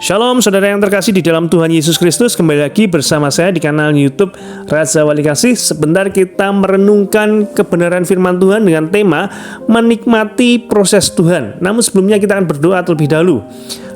Shalom saudara yang terkasih di dalam Tuhan Yesus Kristus. Kembali lagi bersama saya di kanal YouTube Raza Wali Kasih. Sebentar kita merenungkan kebenaran firman Tuhan dengan tema menikmati proses Tuhan. Namun sebelumnya kita akan berdoa terlebih dahulu.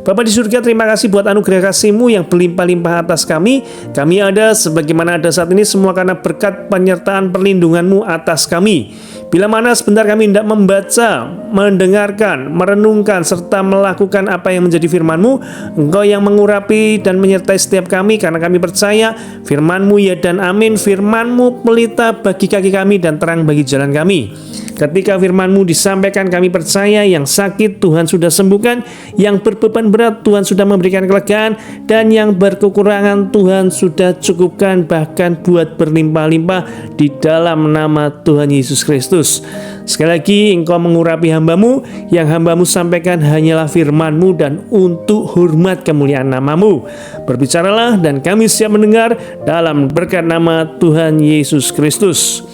Bapa di surga, terima kasih buat anugerah kasih-Mu yang berlimpah-limpah atas kami. Kami ada sebagaimana ada saat ini semua karena berkat penyertaan perlindungan-Mu atas kami. Bila mana sebentar kami hendak membaca, mendengarkan, merenungkan, serta melakukan apa yang menjadi firman-Mu, Engkau yang mengurapi dan menyertai setiap kami, karena kami percaya firman-Mu ya dan amin. Firman-Mu pelita bagi kaki kami dan terang bagi jalan kami. Ketika firman-Mu disampaikan, kami percaya yang sakit Tuhan sudah sembuhkan, yang berbeban berat Tuhan sudah memberikan kelegaan, dan yang berkekurangan Tuhan sudah cukupkan, bahkan buat berlimpah-limpah di dalam nama Tuhan Yesus Kristus. Sekali lagi, Engkau mengurapi hamba-Mu, yang hamba-Mu sampaikan hanyalah firman-Mu dan untuk hormat kemuliaan nama-Mu. Berbicaralah dan kami siap mendengar dalam berkat nama Tuhan Yesus Kristus.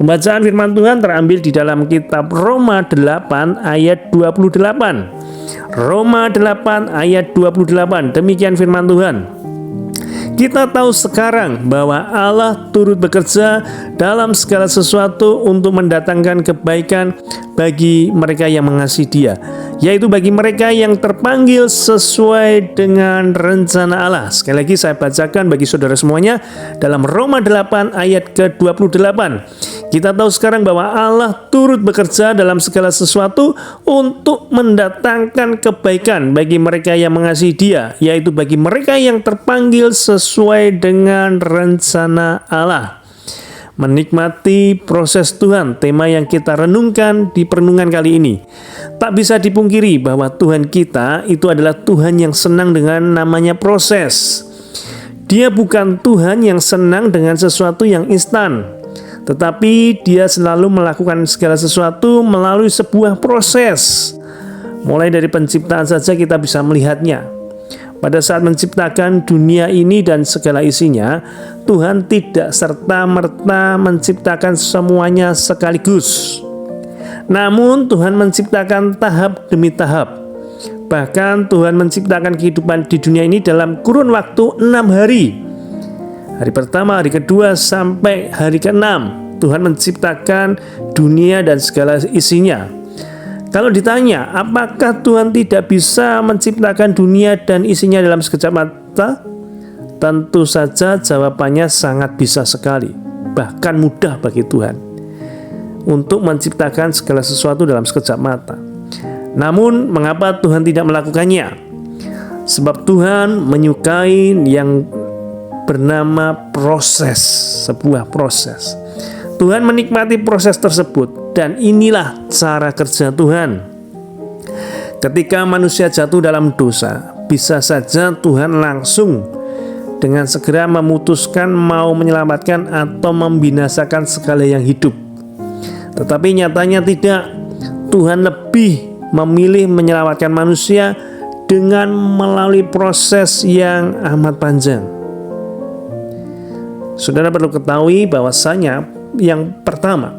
Pembacaan firman Tuhan terambil di dalam kitab Roma 8 ayat 28. Roma 8 ayat 28. Demikian firman Tuhan. Kita tahu sekarang bahwa Allah turut bekerja dalam segala sesuatu untuk mendatangkan kebaikan bagi mereka yang mengasihi Dia, yaitu bagi mereka yang terpanggil sesuai dengan rencana Allah. Sekali lagi saya bacakan bagi saudara semuanya dalam Roma 8 ayat ke-28. Kita tahu sekarang bahwa Allah turut bekerja dalam segala sesuatu untuk mendatangkan kebaikan bagi mereka yang mengasihi Dia, yaitu bagi mereka yang terpanggil sesuai dengan rencana Allah. Menikmati proses Tuhan, tema yang kita renungkan di perenungan kali ini. Tak bisa dipungkiri bahwa Tuhan kita itu adalah Tuhan yang senang dengan namanya proses. Dia bukan Tuhan yang senang dengan sesuatu yang instan, tetapi Dia selalu melakukan segala sesuatu melalui sebuah proses. Mulai dari penciptaan saja kita bisa melihatnya. Pada saat menciptakan dunia ini dan segala isinya, Tuhan tidak serta-merta menciptakan semuanya sekaligus. Namun Tuhan menciptakan tahap demi tahap. Bahkan Tuhan menciptakan kehidupan di dunia ini dalam kurun waktu 6 hari. Hari pertama, hari kedua, sampai hari ke-6 Tuhan menciptakan dunia dan segala isinya. Kalau ditanya, apakah Tuhan tidak bisa menciptakan dunia dan isinya dalam sekejap mata? Tentu saja jawabannya sangat bisa sekali. Bahkan mudah bagi Tuhan untuk menciptakan segala sesuatu dalam sekejap mata. Namun, mengapa Tuhan tidak melakukannya? Sebab Tuhan menyukai yang bernama proses, sebuah proses. Tuhan menikmati proses tersebut, dan inilah cara kerja Tuhan. Ketika manusia jatuh dalam dosa, bisa saja Tuhan langsung dengan segera memutuskan mau menyelamatkan atau membinasakan segala yang hidup. Tetapi nyatanya tidak. Tuhan lebih memilih menyelamatkan manusia dengan melalui proses yang amat panjang. Saudara perlu ketahui bahwasanya yang pertama,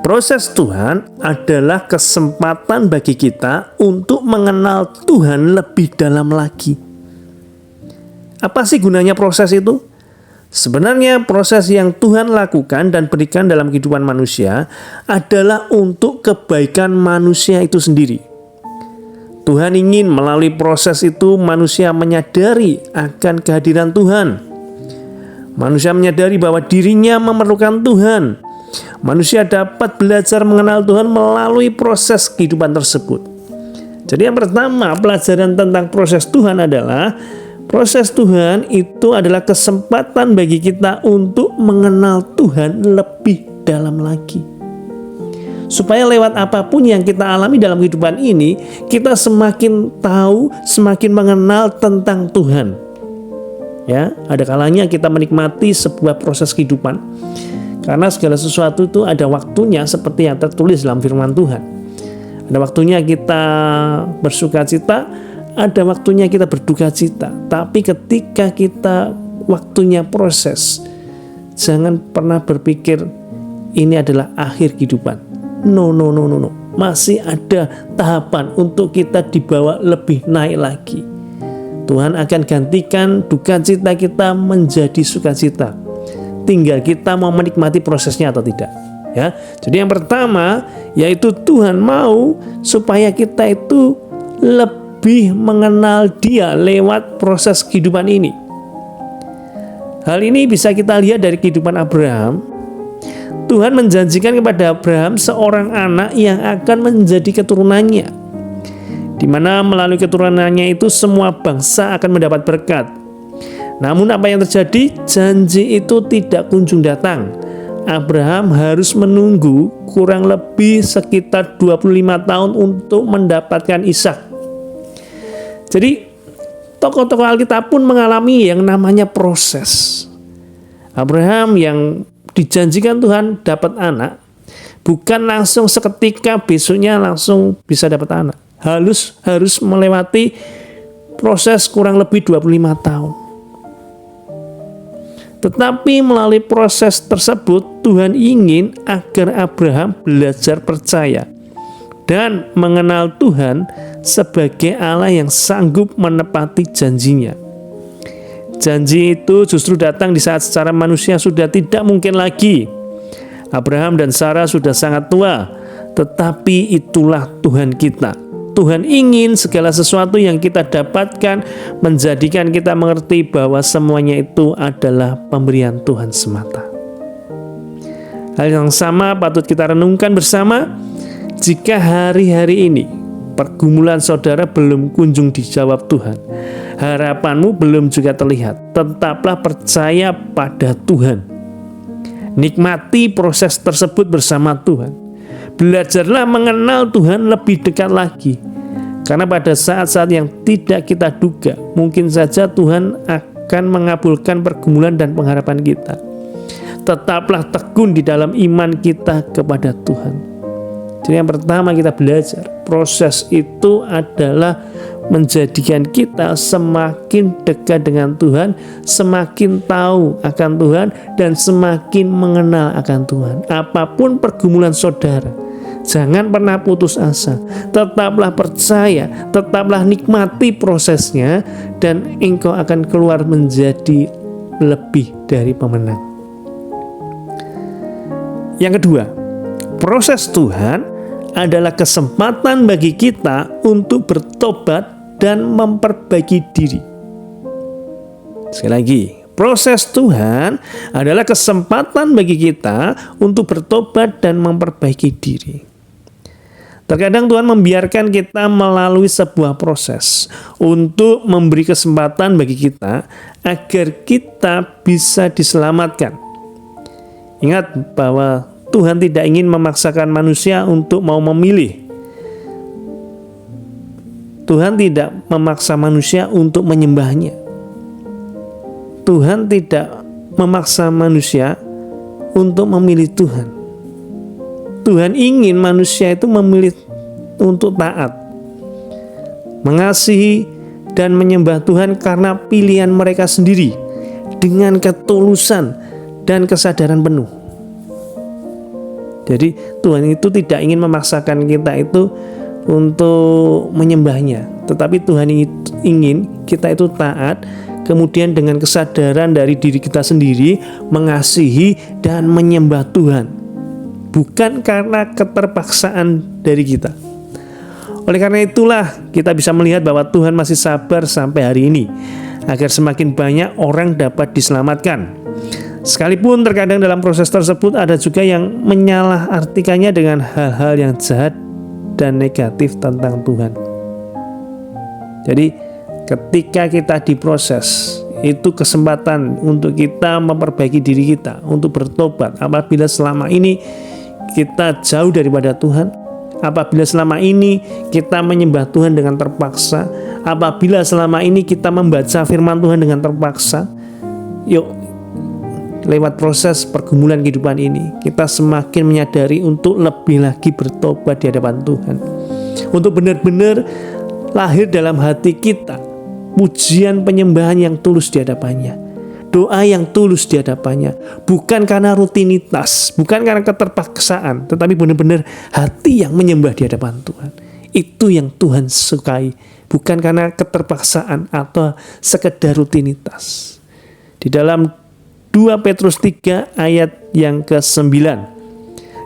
proses Tuhan adalah kesempatan bagi kita untuk mengenal Tuhan lebih dalam lagi. Apa sih gunanya proses itu? Sebenarnya proses yang Tuhan lakukan dan berikan dalam kehidupan manusia adalah untuk kebaikan manusia itu sendiri. Tuhan ingin melalui proses itu manusia menyadari akan kehadiran Tuhan. Manusia menyadari bahwa dirinya memerlukan Tuhan. Manusia dapat belajar mengenal Tuhan melalui proses kehidupan tersebut. Jadi yang pertama, pelajaran tentang proses Tuhan adalah proses Tuhan itu adalah kesempatan bagi kita untuk mengenal Tuhan lebih dalam lagi. Supaya lewat apapun yang kita alami dalam kehidupan ini, kita semakin tahu, semakin mengenal tentang Tuhan. Ya, ada kalanya kita menikmati sebuah proses kehidupan, karena segala sesuatu itu ada waktunya seperti yang tertulis dalam firman Tuhan. Ada waktunya kita bersuka cita, ada waktunya kita berduka cita. Tapi ketika kita waktunya proses, jangan pernah berpikir ini adalah akhir kehidupan. No. Masih ada tahapan untuk kita dibawa lebih naik lagi. Tuhan akan gantikan duka cita kita menjadi sukacita. Tinggal kita mau menikmati prosesnya atau tidak. Ya, jadi yang pertama yaitu Tuhan mau supaya kita itu lebih mengenal Dia lewat proses kehidupan ini. Hal ini bisa kita lihat dari kehidupan Abraham. Tuhan menjanjikan kepada Abraham seorang anak yang akan menjadi keturunannya, di mana melalui keturunannya itu semua bangsa akan mendapat berkat. Namun apa yang terjadi? Janji itu tidak kunjung datang. Abraham harus menunggu kurang lebih sekitar 25 tahun untuk mendapatkan Ishak. Jadi tokoh-tokoh Alkitab pun mengalami yang namanya proses. Abraham yang dijanjikan Tuhan dapat anak, bukan langsung seketika besoknya langsung bisa dapat anak. Harus melewati proses kurang lebih 25 tahun. Tetapi melalui proses tersebut Tuhan ingin agar Abraham belajar percaya dan mengenal Tuhan sebagai Allah yang sanggup menepati janjinya. Janji itu justru datang di saat secara manusia sudah tidak mungkin lagi. Abraham dan Sarah sudah sangat tua, tetapi itulah Tuhan kita. Tuhan ingin segala sesuatu yang kita dapatkan menjadikan kita mengerti bahwa semuanya itu adalah pemberian Tuhan semata. Hal yang sama patut kita renungkan bersama. Jika hari-hari ini pergumulan saudara belum kunjung dijawab Tuhan, harapanmu belum juga terlihat, tetaplah percaya pada Tuhan. Nikmati proses tersebut bersama Tuhan. Belajarlah mengenal Tuhan lebih dekat lagi. Karena pada saat-saat yang tidak kita duga, mungkin saja Tuhan akan mengabulkan pergumulan dan pengharapan kita. Tetaplah tekun di dalam iman kita kepada Tuhan. Jadi yang pertama kita belajar, proses itu adalah menjadikan kita semakin dekat dengan Tuhan, semakin tahu akan Tuhan, dan semakin mengenal akan Tuhan. Apapun pergumulan saudara, jangan pernah putus asa. Tetaplah percaya, tetaplah nikmati prosesnya, dan engkau akan keluar menjadi lebih dari pemenang. Yang kedua, proses Tuhan adalah kesempatan bagi kita untuk bertobat dan memperbaiki diri. Sekali lagi, proses Tuhan adalah kesempatan bagi kita untuk bertobat dan memperbaiki diri. Terkadang Tuhan membiarkan kita melalui sebuah proses untuk memberi kesempatan bagi kita agar kita bisa diselamatkan. Ingat bahwa Tuhan tidak ingin memaksakan manusia untuk mau memilih. Tuhan tidak memaksa manusia untuk menyembahnya. Tuhan tidak memaksa manusia untuk memilih Tuhan. Tuhan ingin manusia itu memilih untuk taat, mengasihi dan menyembah Tuhan karena pilihan mereka sendiri, dengan ketulusan dan kesadaran penuh. Jadi Tuhan itu tidak ingin memaksakan kita itu untuk menyembahnya, tetapi Tuhan ingin kita itu taat, kemudian dengan kesadaran dari diri kita sendiri mengasihi dan menyembah Tuhan, bukan karena keterpaksaan dari kita. Oleh karena itulah kita bisa melihat bahwa Tuhan masih sabar sampai hari ini agar semakin banyak orang dapat diselamatkan. Sekalipun terkadang dalam proses tersebut ada juga yang menyalahartikannya dengan hal-hal yang jahat dan negatif tentang Tuhan. Jadi ketika kita diproses, itu kesempatan untuk kita memperbaiki diri kita, untuk bertobat. Apabila selama ini kita jauh daripada Tuhan, apabila selama ini kita menyembah Tuhan dengan terpaksa, apabila selama ini kita membaca firman Tuhan dengan terpaksa, yuk lewat proses pergumulan kehidupan ini kita semakin menyadari untuk lebih lagi bertobat di hadapan Tuhan, untuk benar-benar lahir dalam hati kita pujian penyembahan yang tulus di hadapannya, doa yang tulus di hadapannya, bukan karena rutinitas, bukan karena keterpaksaan, tetapi benar-benar hati yang menyembah di hadapan Tuhan. Itu yang Tuhan sukai bukan karena keterpaksaan atau sekedar rutinitas. Di dalam 2 Petrus 3 ayat yang ke-9.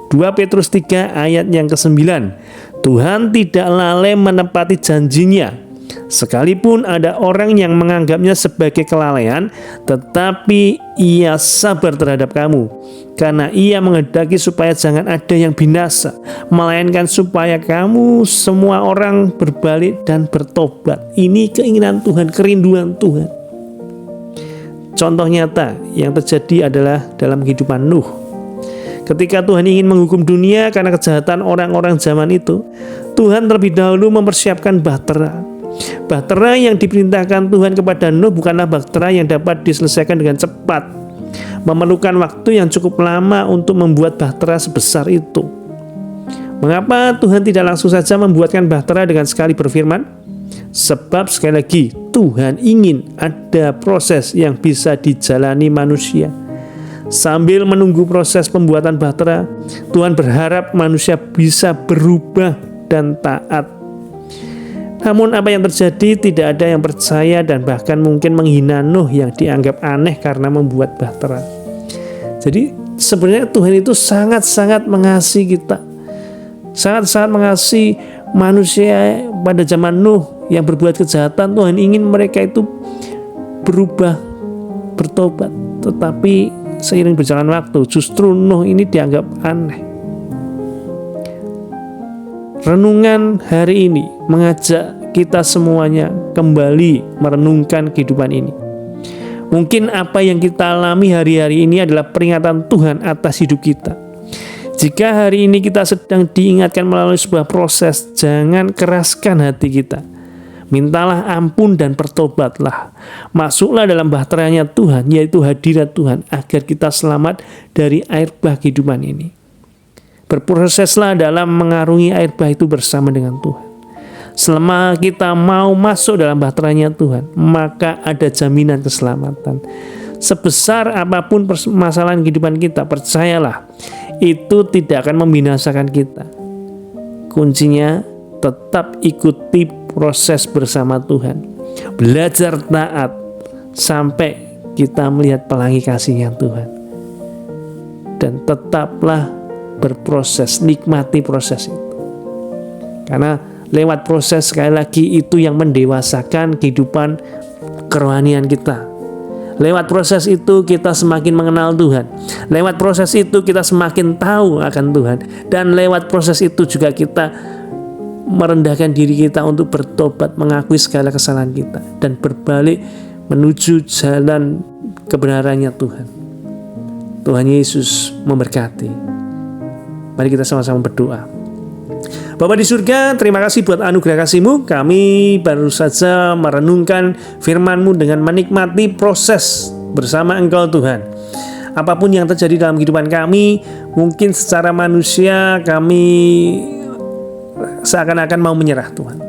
2 Petrus 3 ayat yang ke-9. Tuhan tidak lalai menepati janjinya. Sekalipun ada orang yang menganggapnya sebagai kelalaian, tetapi ia sabar terhadap kamu, karena ia menghendaki supaya jangan ada yang binasa, melainkan supaya kamu semua orang berbalik dan bertobat. Ini keinginan Tuhan, kerinduan Tuhan. Contoh nyata yang terjadi adalah dalam kehidupan Nuh. Ketika Tuhan ingin menghukum dunia karena kejahatan orang-orang zaman itu, Tuhan terlebih dahulu mempersiapkan bahtera. Bahtera yang diperintahkan Tuhan kepada Nuh bukanlah bahtera yang dapat diselesaikan dengan cepat. Memerlukan waktu yang cukup lama untuk membuat bahtera sebesar itu. Mengapa Tuhan tidak langsung saja membuatkan bahtera dengan sekali berfirman? Sebab sekali lagi Tuhan ingin ada proses yang bisa dijalani manusia. Sambil menunggu proses pembuatan bahtera, Tuhan berharap manusia bisa berubah dan taat. Namun apa yang terjadi, tidak ada yang percaya dan bahkan mungkin menghina Nuh yang dianggap aneh karena membuat bahtera. Jadi sebenarnya Tuhan itu sangat-sangat mengasihi kita, sangat-sangat mengasihi manusia pada zaman Nuh yang berbuat kejahatan. Tuhan ingin mereka itu berubah, bertobat. Tetapi seiring berjalan waktu, justru Nuh ini dianggap aneh. Renungan hari ini mengajak kita semuanya kembali merenungkan kehidupan ini. Mungkin apa yang kita alami hari-hari ini adalah peringatan Tuhan atas hidup kita. Jika hari ini kita sedang diingatkan melalui sebuah proses, jangan keraskan hati kita. Mintalah ampun dan bertobatlah. Masuklah dalam bahteranya Tuhan, yaitu hadirat Tuhan, agar kita selamat dari air bah kehidupan ini. Berproseslah dalam mengarungi air bah itu bersama dengan Tuhan. Selama kita mau masuk dalam bahteranya Tuhan, maka ada jaminan keselamatan. Sebesar apapun permasalahan kehidupan kita, percayalah, itu tidak akan membinasakan kita. Kuncinya tetap ikuti proses bersama Tuhan. Belajar taat sampai kita melihat pelangi kasih-Nya Tuhan. Dan tetaplah berproses, nikmati proses itu. Karena lewat proses, sekali lagi, itu yang mendewasakan kehidupan kerohanian kita. Lewat proses itu kita semakin mengenal Tuhan. Lewat proses itu kita semakin tahu akan Tuhan. Dan lewat proses itu juga kita merendahkan diri kita untuk bertobat, mengakui segala kesalahan kita, dan berbalik menuju jalan kebenarannya Tuhan. Tuhan Yesus memberkati. Mari kita sama-sama berdoa. Bapa di surga, terima kasih buat anugerah kasih-Mu. Kami baru saja merenungkan firman-Mu dengan menikmati proses bersama Engkau Tuhan. Apapun yang terjadi dalam kehidupan kami, mungkin secara manusia kami seakan-akan mau menyerah Tuhan,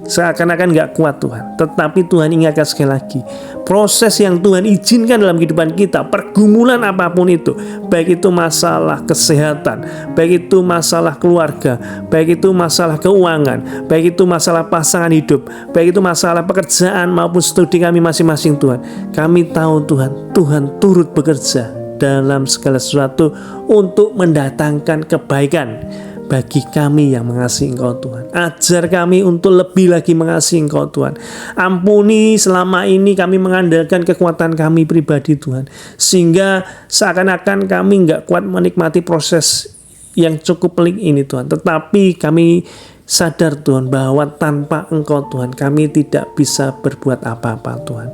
seakan-akan gak kuat Tuhan. Tetapi Tuhan ingatkan sekali lagi, proses yang Tuhan izinkan dalam kehidupan kita, pergumulan apapun itu, baik itu masalah kesehatan, baik itu masalah keluarga, baik itu masalah keuangan, baik itu masalah pasangan hidup, baik itu masalah pekerjaan maupun studi kami masing-masing Tuhan. Kami tahu Tuhan turut bekerja dalam segala sesuatu untuk mendatangkan kebaikan bagi kami yang mengasihi Engkau Tuhan. Ajar kami untuk lebih lagi mengasihi Engkau Tuhan. Ampuni selama ini kami mengandalkan kekuatan kami pribadi Tuhan, sehingga seakan-akan kami gak kuat menikmati proses yang cukup pelik ini Tuhan. Tetapi kami sadar Tuhan bahwa tanpa Engkau Tuhan kami tidak bisa berbuat apa-apa Tuhan.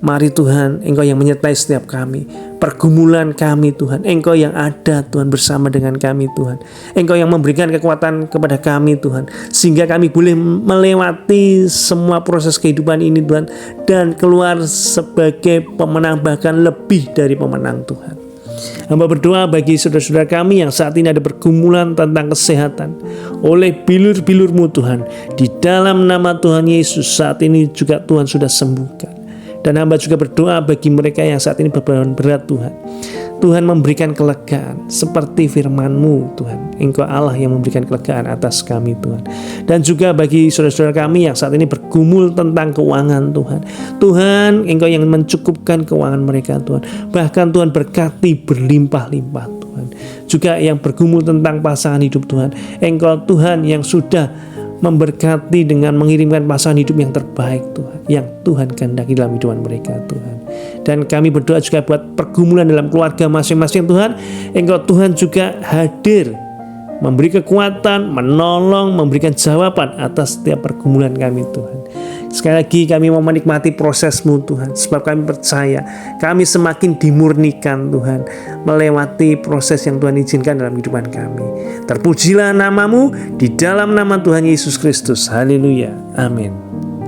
Mari Tuhan, Engkau yang menyertai setiap kami, pergumulan kami Tuhan, Engkau yang ada Tuhan bersama dengan kami Tuhan, Engkau yang memberikan kekuatan kepada kami Tuhan, sehingga kami boleh melewati semua proses kehidupan ini Tuhan, dan keluar sebagai pemenang, bahkan lebih dari pemenang Tuhan. Hamba berdoa bagi saudara-saudara kami yang saat ini ada pergumulan tentang kesehatan, oleh bilur-bilur-Mu Tuhan, di dalam nama Tuhan Yesus saat ini juga Tuhan sudah sembuhkan. Dan hamba juga berdoa bagi mereka yang saat ini beban berat Tuhan. Tuhan memberikan kelegaan seperti firman-Mu Tuhan. Engkau Allah yang memberikan kelegaan atas kami Tuhan. Dan juga bagi saudara-saudara kami yang saat ini bergumul tentang keuangan Tuhan. Tuhan, Engkau yang mencukupkan keuangan mereka Tuhan. Bahkan Tuhan berkati berlimpah-limpah Tuhan. Juga yang bergumul tentang pasangan hidup Tuhan. Engkau Tuhan yang sudah memberkati dengan mengirimkan pasangan hidup yang terbaik Tuhan, yang Tuhan kehendaki dalam hidup mereka Tuhan. Dan kami berdoa juga buat pergumulan dalam keluarga masing-masing Tuhan. Engkau Tuhan juga hadir, memberi kekuatan, menolong, memberikan jawaban atas setiap pergumulan kami Tuhan. Sekali lagi kami mau menikmati proses-Mu Tuhan, sebab kami percaya kami semakin dimurnikan Tuhan, melewati proses yang Tuhan izinkan dalam kehidupan kami. Terpujilah nama-Mu di dalam nama Tuhan Yesus Kristus. Haleluya. Amin.